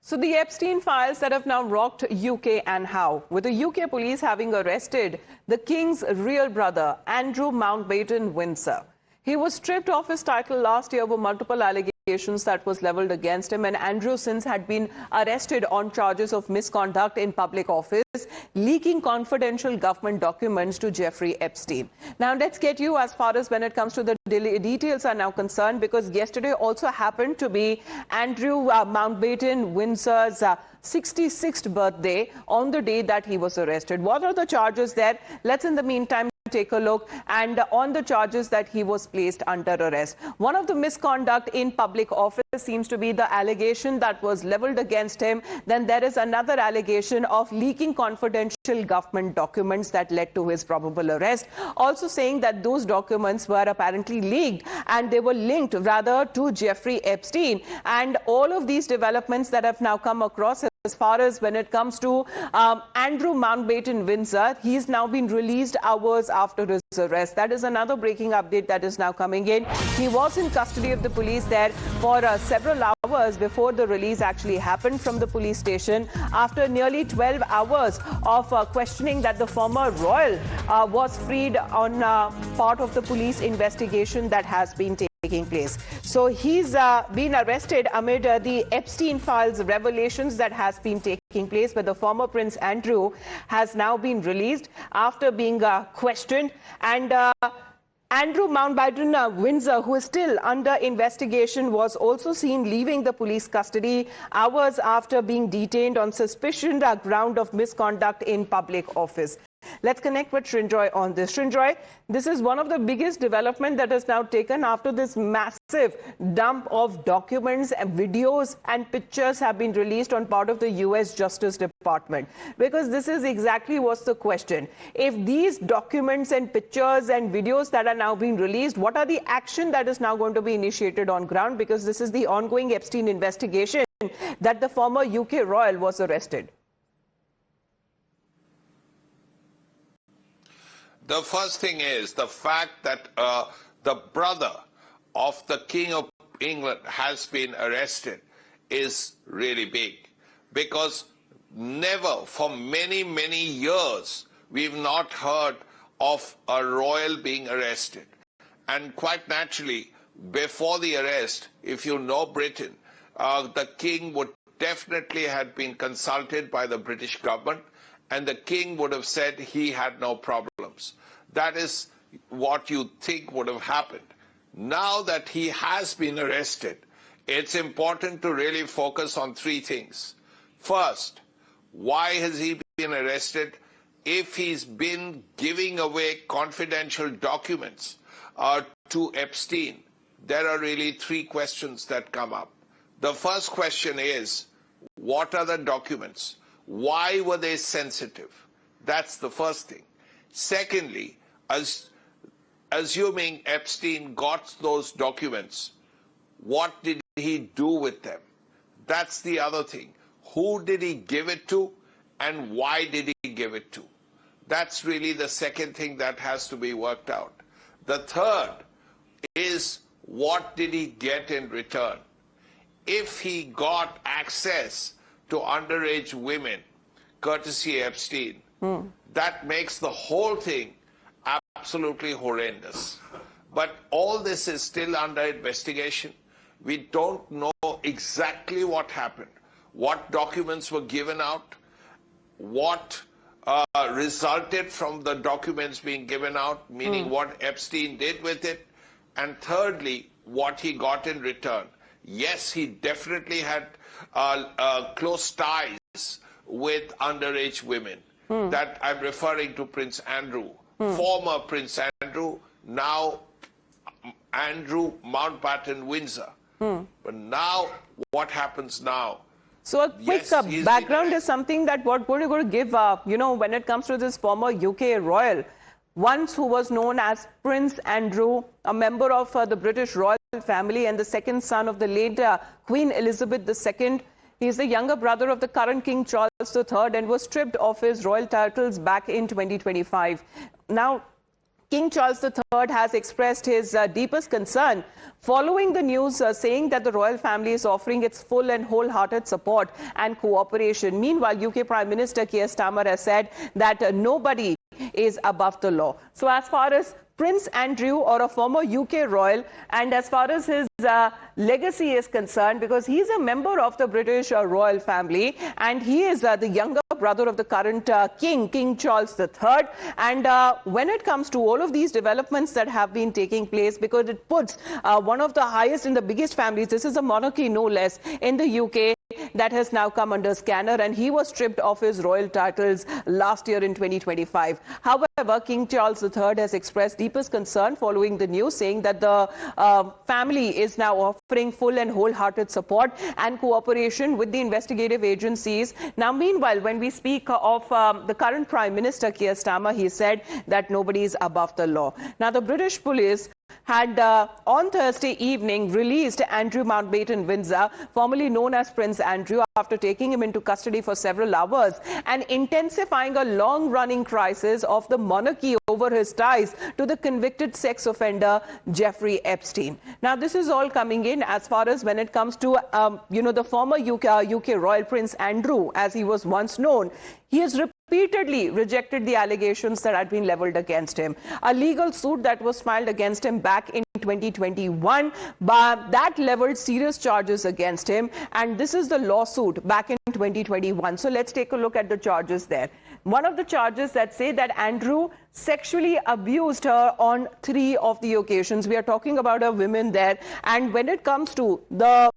So the Epstein files that have now rocked UK, and how? With the UK police having arrested the King's real brother, Andrew Mountbatten Windsor. He was stripped of his title last year over multiple allegations that was levelled against him, and Andrew since had been arrested on charges of misconduct in public office, leaking confidential government documents to Jeffrey Epstein. Now let's get you as far as when it comes to the details are now concerned, because yesterday also happened to be Andrew Mountbatten Windsor's 66th birthday on the day that he was arrested. What are the charges there? Let's in the meantime take a look and on the charges that he was placed under arrest. One of the misconduct in public office seems to be the allegation that was leveled against him. Then there is another allegation of leaking confidential government documents that led to his probable arrest. Also saying that those documents were apparently leaked and they were linked rather to Jeffrey Epstein. And all of these developments that have now come across as far as when it comes to Andrew Mountbatten Windsor, he's now been released hours after his arrest. That is another breaking update that is now coming in. He was in custody of the police there for several hours before the release actually happened from the police station, after nearly 12 hours of questioning that the former royal was freed on part of the police investigation that has been taking place. So he's been arrested amid the Epstein files revelations that has been taking place, where the former Prince Andrew has now been released after being questioned. And Andrew Mountbatten Windsor, who is still under investigation, was also seen leaving the police custody hours after being detained on suspicion ground of misconduct in public office. Let's connect with Srinjoy on this. Srinjoy, this is one of the biggest development that is now taken after this massive dump of documents and videos and pictures have been released on part of the US Justice Department. Because this is exactly what's the question. If these documents and pictures and videos that are now being released, what are the action that is now going to be initiated on ground? Because this is the ongoing Epstein investigation that the former UK royal was arrested. The first thing is the fact that the brother of the King of England has been arrested is really big, because never for many, many years we've not heard of a royal being arrested. And quite naturally, before the arrest, if you know Britain, the King would definitely have been consulted by the British government, and the King would have said he had no problems. That is what you think would have happened. Now that he has been arrested, it's important to really focus on three things. First, why has he been arrested? If he's been giving away confidential documents to Epstein, there are really three questions that come up. The first question is, what are the documents? Why were they sensitive? That's the first thing. Secondly, assuming Epstein got those documents, what did he do with them? That's the other thing. Who did he give it to, and why did he give it to? That's really the second thing that has to be worked out. The third is, what did he get in return? If he got access to underage women, courtesy Epstein, that makes the whole thing absolutely horrendous. But all this is still under investigation. We don't know exactly what happened, what documents were given out, what resulted from the documents being given out, meaning what Epstein did with it, and thirdly, what he got in return. Yes, he definitely had close ties with underage women. That I'm referring to Prince Andrew, former Prince Andrew, now Andrew Mountbatten Windsor. But now, what happens now? So a quick background is something that what we're going to give, when it comes to this former UK royal, once who was known as Prince Andrew, a member of the British royal family and the second son of the late Queen Elizabeth II. He is the younger brother of the current King Charles III and was stripped of his royal titles back in 2025. Now, King Charles III has expressed his deepest concern following the news saying that the royal family is offering its full and wholehearted support and cooperation. Meanwhile, UK Prime Minister Keir Starmer has said that nobody is above the law. So as far as Prince Andrew, or a former UK royal, and as far as his legacy is concerned, because he's a member of the British royal family, and he is the younger brother of the current King Charles III. And when it comes to all of these developments that have been taking place, because it puts one of the highest and the biggest families, this is a monarchy no less, in the UK, that has now come under scanner, and he was stripped of his royal titles last year in 2025. However, King Charles III has expressed deepest concern following the news, saying that the family is now offering full and wholehearted support and cooperation with the investigative agencies. Now, meanwhile, when we speak of the current Prime Minister, Keir Starmer, he said that nobody is above the law. Now, the British police had on Thursday evening released Andrew Mountbatten Windsor, formerly known as Prince Andrew, after taking him into custody for several hours and intensifying a long-running crisis of the monarchy over his ties to the convicted sex offender Jeffrey Epstein. Now, this is all coming in as far as when it comes to, the former UK royal Prince Andrew, as he was once known. He has repeatedly rejected the allegations that had been leveled against him. A legal suit that was filed against him back in 2021, but that leveled serious charges against him, and this is the lawsuit back in 2021. So let's take a look at the charges there. One of the charges that say that Andrew sexually abused her on 3 of the occasions. We are talking about a woman there, and when it comes to the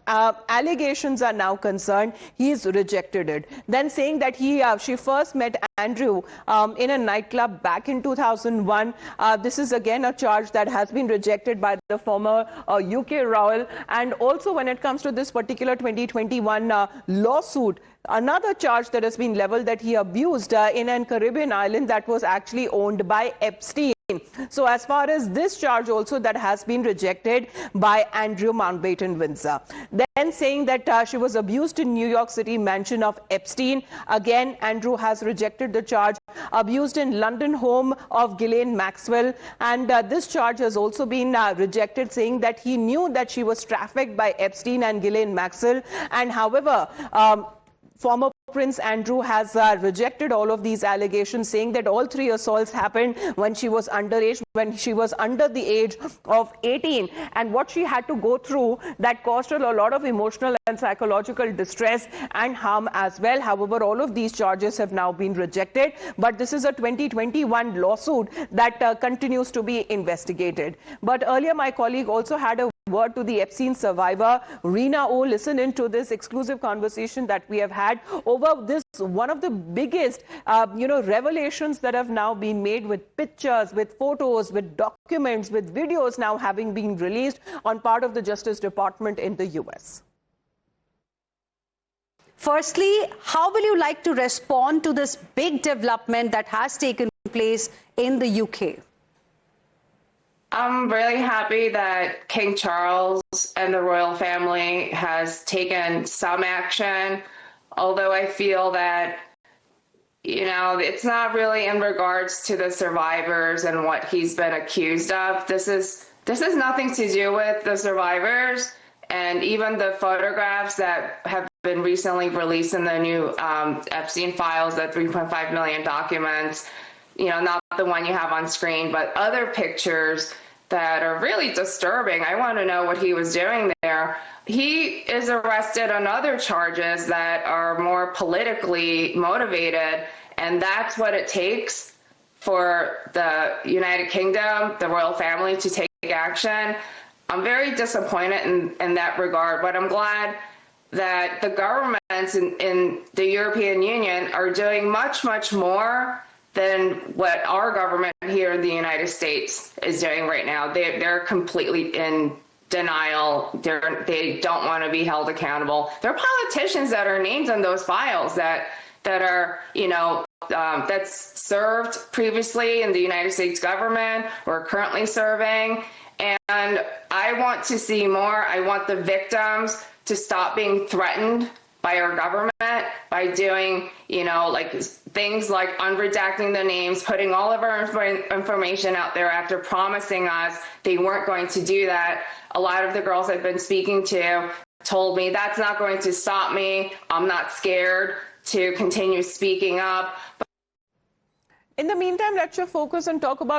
allegations are now concerned, he's rejected it. Then saying that she first met Andrew in a nightclub back in 2001. This is again a charge that has been rejected by the former UK royal. And also when it comes to this particular 2021 lawsuit, another charge that has been leveled, that he abused in an Caribbean island that was actually owned by Epstein. So as far as this charge also, that has been rejected by Andrew Mountbatten Windsor. Then saying that she was abused in New York City mansion of Epstein. Again, Andrew has rejected the charge. Abused in London home of Ghislaine Maxwell. And this charge has also been rejected, saying that he knew that she was trafficked by Epstein and Ghislaine Maxwell. And however, former Prince Andrew has rejected all of these allegations, saying that all 3 assaults happened when she was underage, when she was under the age of 18, and what she had to go through that caused her a lot of emotional and psychological distress and harm as well. However, all of these charges have now been rejected, but this is a 2021 lawsuit that continues to be investigated. But earlier, my colleague also had a word to the Epstein survivor, Rina O. Listen into this exclusive conversation that we have had over this, one of the biggest, revelations that have now been made, with pictures, with photos, with documents, with videos now having been released on part of the Justice Department in the US. Firstly, how will you like to respond to this big development that has taken place in the UK? I'm really happy that King Charles and the royal family has taken some action, although I feel that, it's not really in regards to the survivors and what he's been accused of. This is nothing to do with the survivors, and even the photographs that have been recently released in the new Epstein files, the 3.5 million documents, not the one you have on screen, but other pictures that are really disturbing. I want to know what he was doing there. He is arrested on other charges that are more politically motivated, and that's what it takes for the United Kingdom, the royal family, to take action. I'm very disappointed in that regard, but I'm glad that the governments in the European Union are doing much, much more than what our government here in the United States is doing right now. They're completely in denial. They don't want to be held accountable. There are politicians that are named in those files that are, that's served previously in the United States government or currently serving. And I want to see more. I want the victims to stop being threatened by our government, by by doing, like things like unredacting the names, putting all of our information out there after promising us they weren't going to do that. A lot of the girls I've been speaking to told me that's not going to stop me. I'm not scared to continue speaking up. In the meantime, let's focus and talk about